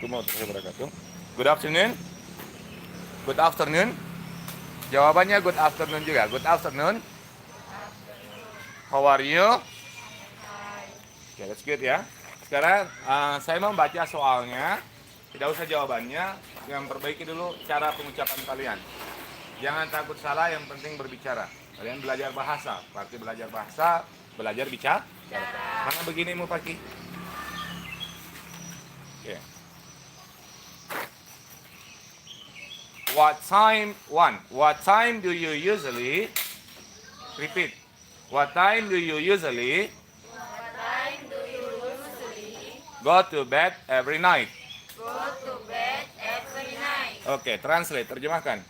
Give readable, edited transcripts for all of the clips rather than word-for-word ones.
warahmatullahi wabarakatuh. Good afternoon. Good afternoon. Jawabannya good afternoon juga. Good afternoon. How are you? Oke, that's good ya. Sekarang saya mau baca soalnya. Tidak usah jawabannya. Yang perbaiki dulu cara pengucapan kalian. Jangan takut salah, yang penting berbicara. Kalian belajar bahasa. Berarti belajar bahasa, belajar bicara. Mana begini mau pakai? Oke. What time do you usually repeat? What time do you usually go to bed every night? Oke, translate, terjemahkan.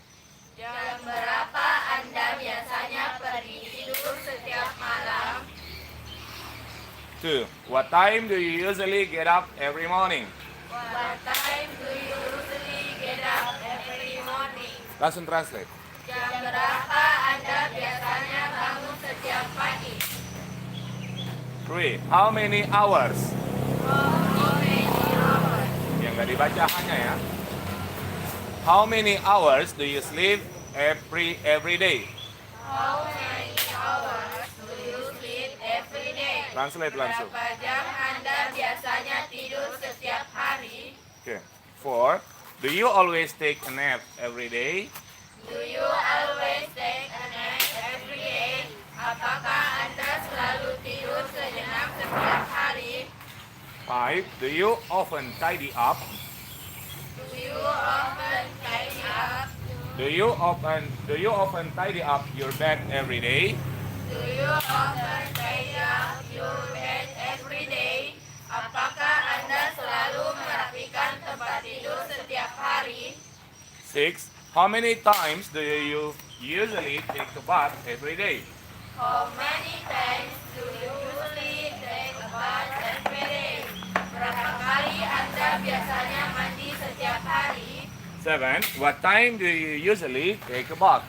Jam berapa Anda biasanya pergi tidur setiap malam? 2. What time do you usually get up every morning? What time do you usually get up every morning? Langsung translate. Jam berapa Anda biasanya bangun setiap pagi? 3. How many hours? How many hours? Yang nggak dibaca hanya ya. How many hours do you sleep every day? How many hours do you sleep every day? Translate langsung. Berapa jam Anda biasanya tidur setiap hari? Oke. 4. Do you always take a nap every day? Do you always take a nap every day? Apakah Anda selalu tidur sejenak setiap hari? 5. Do you often tidy up? Do you often tidy up? Do you often tidy up your bed every day? Do you often tidy up your bed every day? Apakah Anda selalu merapikan tempat tidur setiap hari? 6. How many times do you usually take a bath every day? How many times do you usually take a bath every day? Berapa kali Anda biasanya mandi setiap hari? 7. What time do you usually take a bath?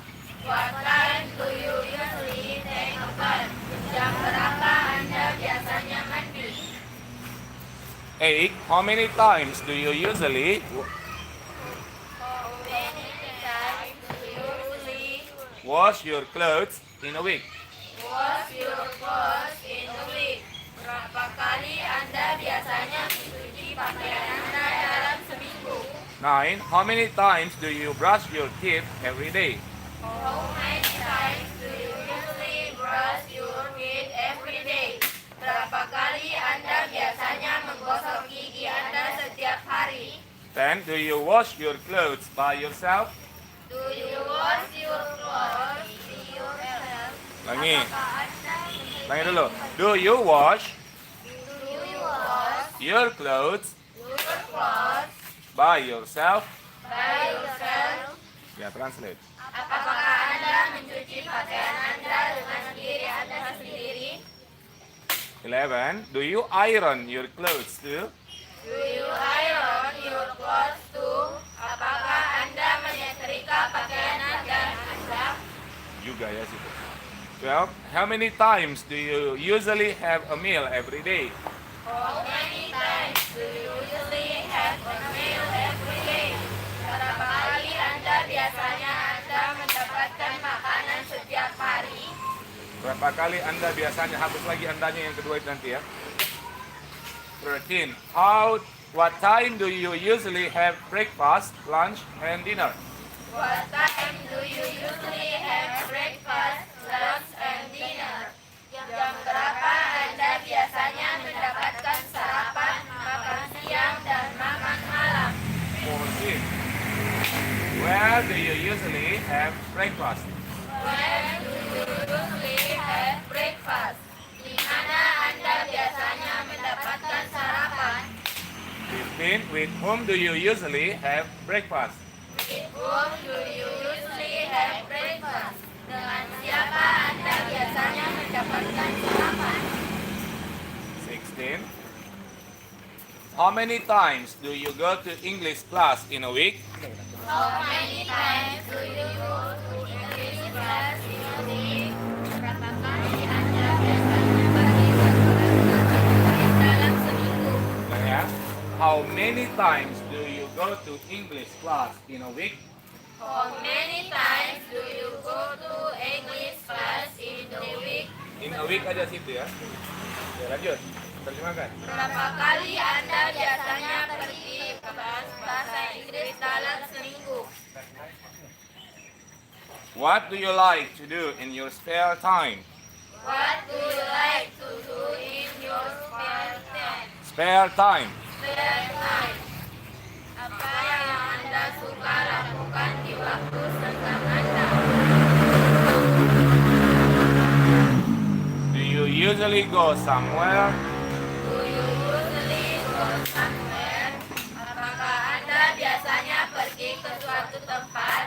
What time do you usually take a bath? Jam berapa Anda biasanya mandi? 8. How many times do you usually How many times do you usually wash your clothes in a week? wash your clothes in a week? Berapa kali Anda biasanya mencuci pakaian Anda dalam seminggu? 9. How many times do you brush your teeth every day? How many times do you usually brush your teeth every day? Berapa kali Anda biasanya menggosok gigi Anda setiap hari? 10. Do you wash your clothes by yourself? Do you wash your clothes yourself? Langi. Apakah Anda Langi dulu. Do you wash wash your clothes your clothes by yourself? by yourself? Ya, translate. Apakah Anda mencuci pakaian Anda dengan diri Anda sendiri? 11. Do you iron your clothes too? Do you iron your clothes too? Apakah Anda menyetrika pakaian Anda? Juga ya situ. 12. How many times do you usually have a meal every day? How many times do you usually have a meal every day? Berapa kali Anda biasanya mendapatkan makanan setiap hari? Berapa kali Anda biasanya, hapus lagi Andanya yang kedua itu nanti ya. 13. What time do you usually have breakfast, lunch, and dinner? What time do you usually have breakfast, lunch, and dinner? Jam berapa Anda biasanya mendapatkan sarapan, makan siang, dan makan malam? 14. Where do you usually have breakfast? When do you usually have breakfast? Di mana Anda biasanya mendapatkan sarapan? 15. With whom do you usually have breakfast? With whom do you usually have breakfast? Dengan siapa Anda biasanya mendapatkan sarapan? 16. How many times do you go to English class in a week? How many times do you go to English class in a week? Berapa kali Anda biasanya pergi ke kelas bahasa Inggris dalam seminggu? Nah ya. How many times do do you go to English class in a week? How many times do you go to English class in the week? In a week aja situ ya. Oke, lanjut. Terjemahkan. Berapa kali Anda biasanya pergi ke kelas bahasa Inggris dalam seminggu? What do you like to do in your spare time? What do you like to do in your spare time? Spare time. Spare time. Apa yang Anda suka lakukan di waktu senggang Anda? Do you usually go somewhere? Do you usually go somewhere? Apakah Anda biasanya pergi ke suatu tempat?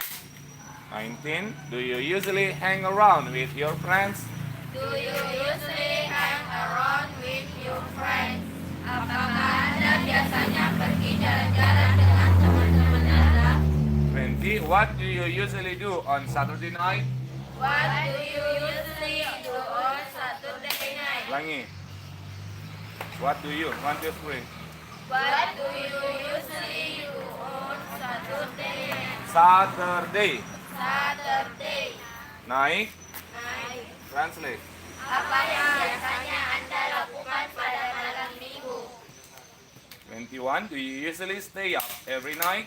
19. Do you usually hang around with your friends? Do you usually hang around with your friends? Apakah Anda biasanya pergi jalan-jalan dengan teman-teman Anda? 20. What do you usually do on Saturday night? What do you usually do on Saturday night? Ulangi. What do you? 1, 2, 3. What do you usually do on Saturday night? Saturday. Saturday Naik. night. Translate. Apa yang biasanya Anda lakukan pada malam minggu? 21. Do you usually stay up every night?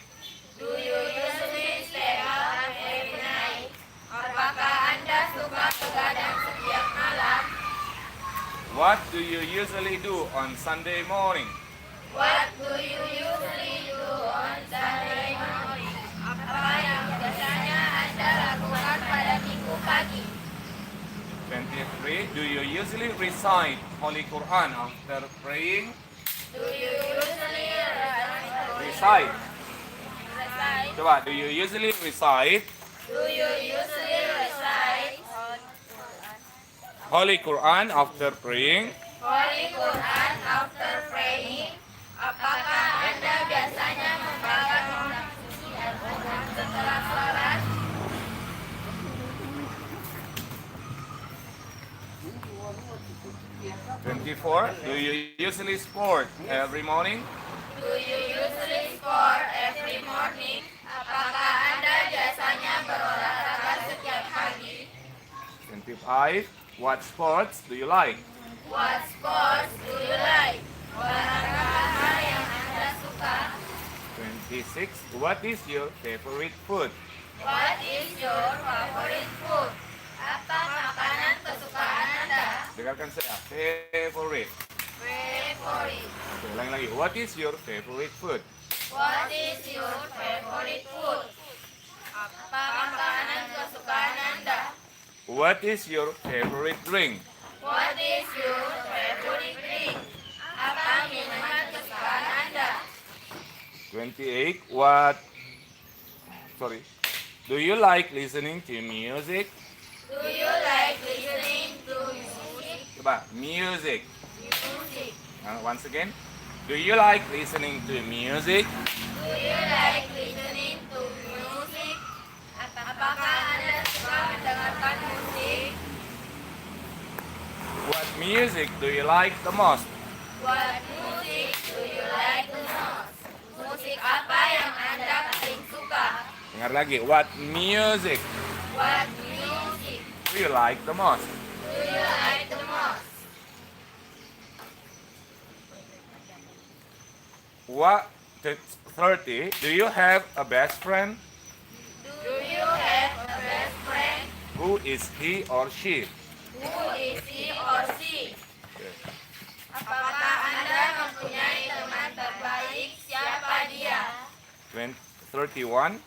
Do you usually stay up every night? Apakah Anda suka begadang setiap malam? What do you usually do on Sunday morning? What do you usually do on Sunday morning? Apa yang biasanya Anda lakukan pada minggu pagi? 23. Do you usually recite Holy Quran after praying? Do you usually Recite. recite? Coba, do you usually recite Do you usually recite Holy Quran after praying? Holy Quran after praying? Apakah Anda biasanya membaca kitab suci Al-Quran setelah sholat? 24. Do you usually sport every morning? Do you usually sport every morning? Apakah Anda biasanya berolahraga setiap pagi? 25. What sports do you like? What sports do you like? Olahraga apa yang Anda suka? 26. What is your favorite food? What is your favorite food? Apa makanan kesukaan Anda? Dengarkan saya. Favorite. Favorite. Oke, ulangi lagi. What is your favorite food? What is your favorite food? Apa makanan kesukaan Anda? What is your favorite drink? What is your favorite drink? Apa minuman kesukaan Anda? 28. What? Sorry. Do you like listening to music? Do you like listening to music? Coba, music. Music. Once again. Do you like listening to music? Do you like listening to music? Apakah Anda suka mendengarkan musik? What music do you like the most? What music do you like the most? Musik apa yang Anda paling suka? Dengar lagi. What music What music do you like the most? do you like the most? What? 30. Do you have a best friend? Do you have a best friend? Who is he or she? Who is he or she? Apakah Anda mempunyai teman terbaik? Siapa dia? 31.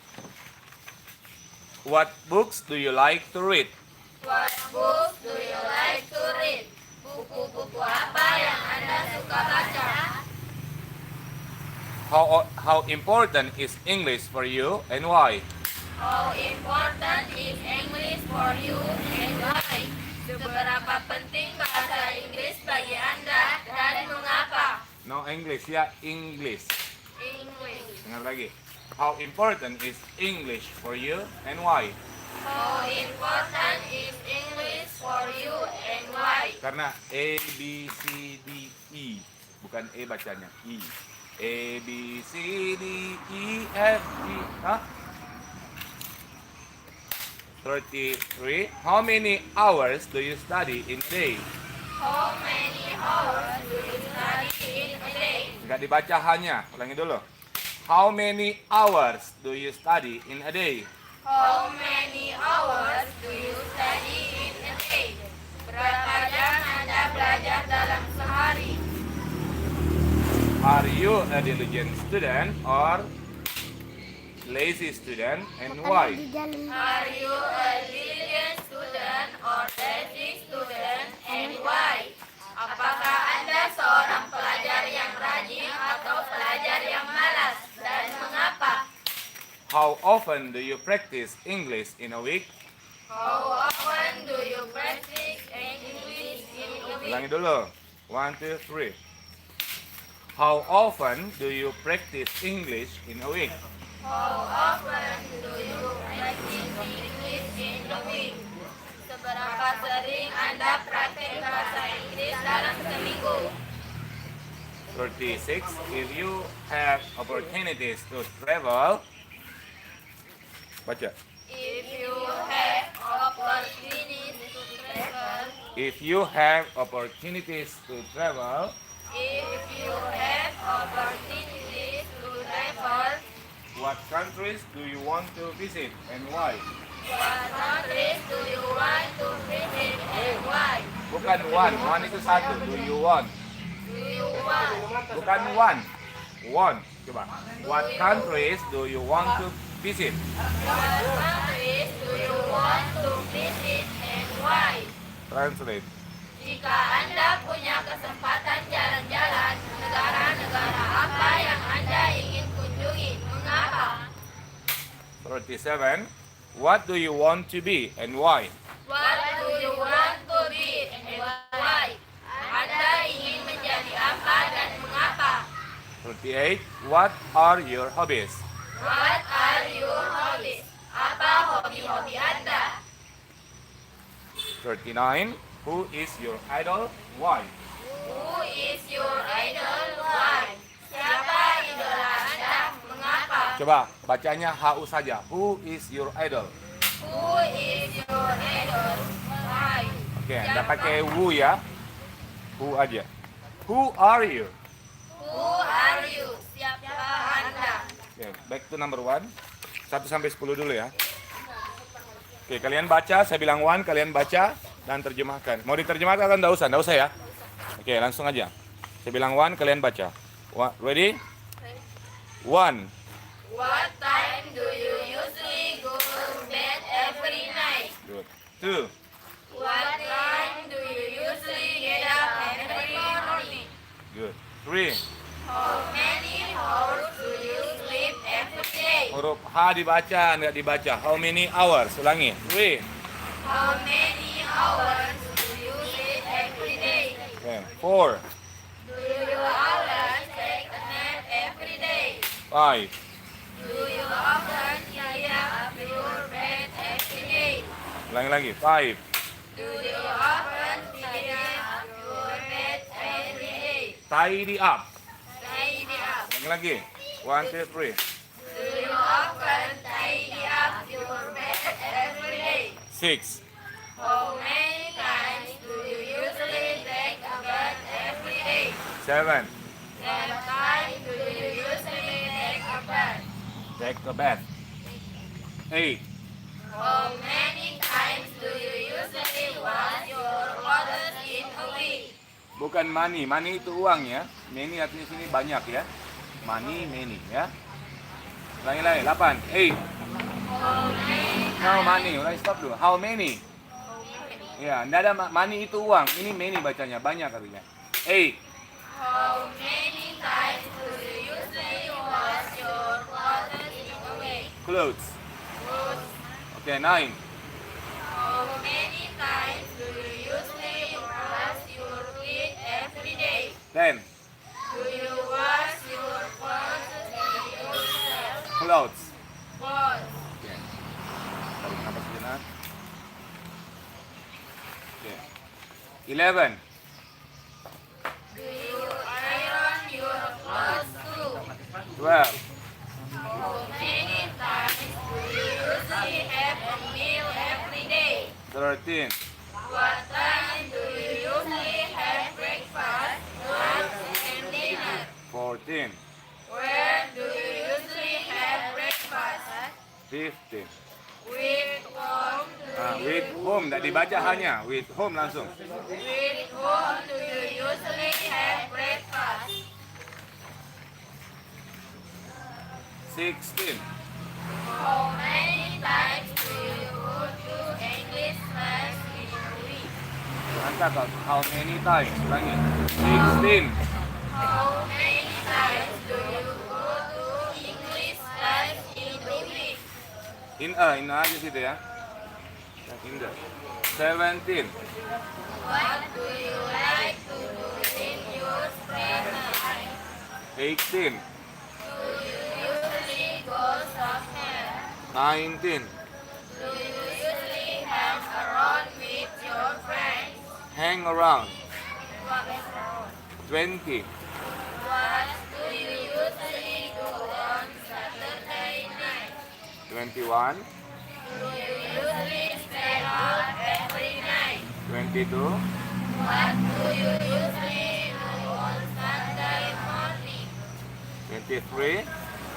What books do you like to read? What books do you like to read? Buku-buku apa yang Anda suka baca? How important is English for you and why? How important is English for you and why? Seberapa penting bahasa Inggris bagi Anda dan mengapa? No English ya, English. English. Dengar lagi. How important is English for you and why? How important is English for you and why? Karena A, B, C, D, E. Bukan E bacanya, E. A, B, C, D, E, F, G. Huh? 33. How many hours do you study in a day? How many hours do you study in a day? Nggak dibaca hanya. Ulangi dulu. How many hours do you study in a day? How many hours do you study in a day? Berapa jam Anda belajar dalam sehari? Are you a diligent student or lazy student, and why? Are you a diligent student or lazy student, and why? Apakah Anda seorang pelajar yang rajin atau pelajar yang malas, dan mengapa? How often do you practice English in a week? How often do you practice English in a week? Ulangi dulu. 1, 2, 3. How often do you practice English in a week? How often do you practice English in a week? Seberapa sering Anda praktik bahasa Inggris dalam seminggu? 36. If you have opportunities to travel, baca. If you have opportunities to travel, If you have opportunities to travel, if you have opportunities to travel, what countries do you want to visit and why? what countries do you want to visit and why? Bukan one itu satu. Do you want? Do you want? Bukan one. Coba. What countries do you want to visit? What countries do you want to visit and why? Translate. Jika Anda punya kesempatan jalan-jalan, negara-negara apa yang Anda ingin kunjungi? Mengapa? 37. What do you want to be and why? What do you want to be and why? Anda ingin menjadi apa dan mengapa? 38. What are your hobbies? What are your hobbies? Apa hobi-hobi Anda? 39. Who is your idol? Why? Who is your idol? Why? Siapa idola Anda? Mengapa? Coba bacanya HU saja. Who is your idol? Who is your idol? Why? Oke, Anda pakai who ya. Who aja. Who are you? Who are you? Siapa Anda? Oke, back to number 1. 1 sampai 10 dulu ya. Oke, kalian baca, saya bilang 1, kalian baca dan terjemahkan. Mau diterjemahkan atau enggak usah? Enggak usah ya. Oke, langsung aja. Saya bilang 1, kalian baca. Ready? 1. What time do you usually go to bed every night? Good. 2. What time do you usually get up every morning? Good. 3. How many hours do you sleep every day? Huruf H dibaca, enggak dibaca. How many hours? Ulangi. 3. How many hours do you sleep every day? Oke. 4. Do you always take a nap every day? 5. Do you often get up your bed every day? Ulangi lagi. 5. Do you often get up your bed every day? Tidy up. Tidy up. Ulangi lagi. 1, 2, 3. Do you often tidy up your bed every day? 6. How many times do you usually take a bath every day? 7. What time do you usually take a bath? Take a bath. 8. How many times do you usually wash your clothes in a week? Bukan money. Money itu uang ya. Many artinya sini banyak ya. Money, many ya. Ulangi lagi. 8. 8. How many? No money. Ulangi stop dulu. How many? Ya, enggak ada money itu uang. Ini many bacanya. Banyak artinya. 8. How many times do you usually wash your clothes in a week? Clothes. Clothes. Oke, 9. How many times do you usually brush your teeth every day? 10. Do you wash your clothes yourself? Clothes. Clothes. Oke. Tarik nafas sejenak. Oke. 11. Do you iron your clothes too? 12. How many times do you usually have a meal every day? 13. What time do you usually have breakfast, lunch, and dinner? 14. Where do you usually have breakfast? 15. With whom With whom, tidak dibaca hanya. With whom langsung. do you usually have breakfast? 16. How many times do you go to English class in a week? Angkat how many times. Ulangi. 16. How many times do you go to English class in a week? In aja situ ya. Yang in the. 17. What do you like to do in your spare time? 18. Do you usually go somewhere? 19. Do you usually hang around with your friends? Hang around. What 20. do you usually do on Saturday night? 21. Do you usually stay out every night? 22. What do you usually do on Sunday morning? 23.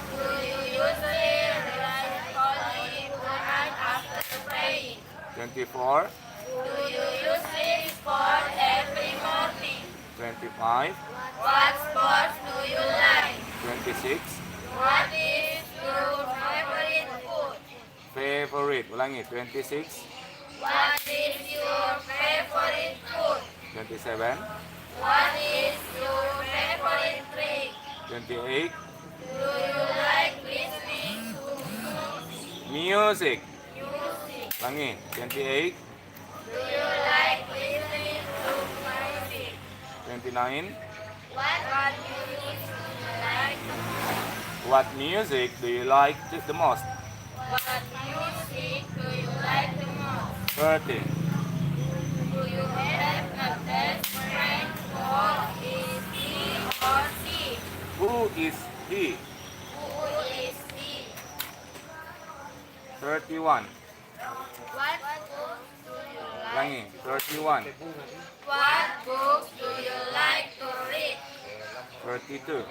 Do you usually recite Holy Quran after praying? 24. Do you usually sport every morning? 25. What sports do you like? 26. What is your favorite food? Favorite. Ulangi. 26. What is your favorite food? 27. What is your favorite drink? 28. Do you like listening to Music. music? Ulangi. 28. Do you like listening to music? 29. What music do you like the most? What music do you like the most? What music do you like the most? 30. Do you have a best friend or is he or she? Who is he? Who is he? 31. What books do you like? Ulangi. 31. What books do you like to read? 32.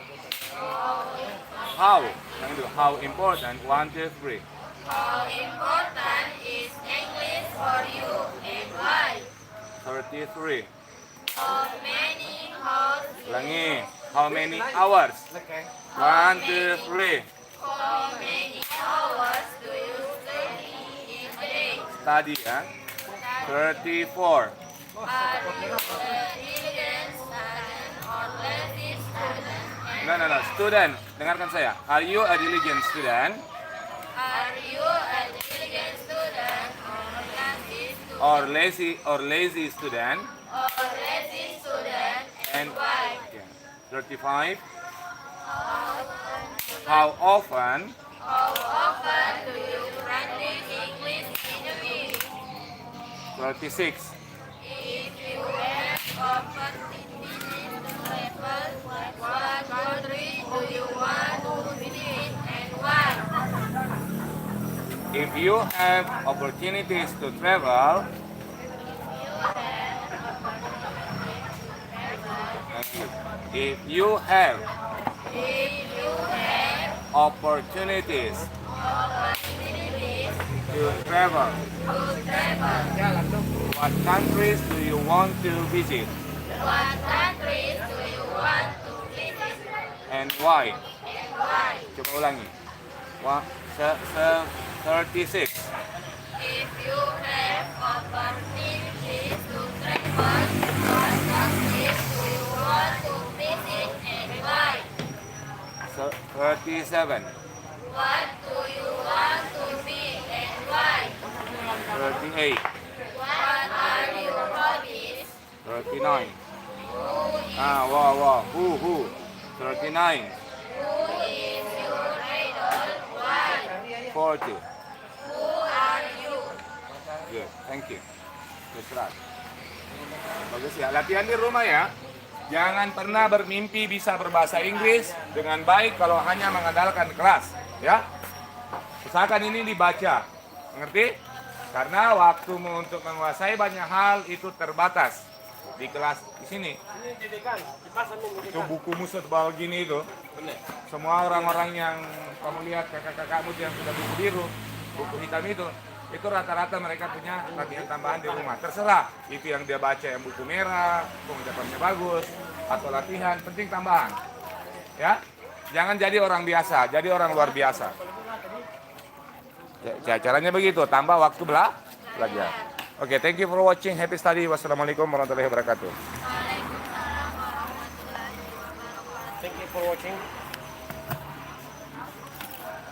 How? Ulangi dulu. How important? 1, 2, 3. How important is English for you and why? 33. How many hours? Ulangi. How many hours? 1, 2, 3. How many hours do you study in a day? Study ya. 34. Are you a diligent student or lazy student? And No. Student. Dengarkan saya. Are you a diligent student are you a diligent student or lazy student? or lazy student and why? Yeah. 35. How often? How often do you practice English in a week? 36. If you have opportunity to travel, what country do you want to visit and why? If you have opportunities to travel, if you have If you have opportunities opportunities to travel, to travel, what countries do you want to visit what countries do you want to visit and why? and why? Coba ulangi. 36. If you have opportunities to travel, what countries do you want to visit and why? 37. What do you want to be and why? 38. What are your hobbies? 39. Who is, Wow. Who? 39. who is your idol? Why? 40. Who are you? Good. Thank you. Istirahat. Bagus ya. Latihan di rumah ya. Jangan pernah bermimpi bisa berbahasa Inggris dengan baik kalau hanya mengandalkan kelas, ya. Usahakan ini dibaca, mengerti? Karena waktumu untuk menguasai banyak hal itu terbatas di kelas di sini. Itu bukumu setebal gini itu. Semua orang-orang yang kamu lihat kakak-kakakmu yang sudah buku biru, buku hitam itu rata-rata mereka punya latihan tambahan di rumah. Terserah itu yang dia baca yang buku merah, pengucapannya bagus, atau latihan, penting tambahan. Ya, jangan jadi orang biasa, jadi orang luar biasa. Ya, caranya begitu, tambah waktu belajar. Oke, thank you for watching. Happy study. Wassalamualaikum warahmatullahi wabarakatuh. Waalaikumsalam warahmatullahi wabarakatuh. Thank you for watching.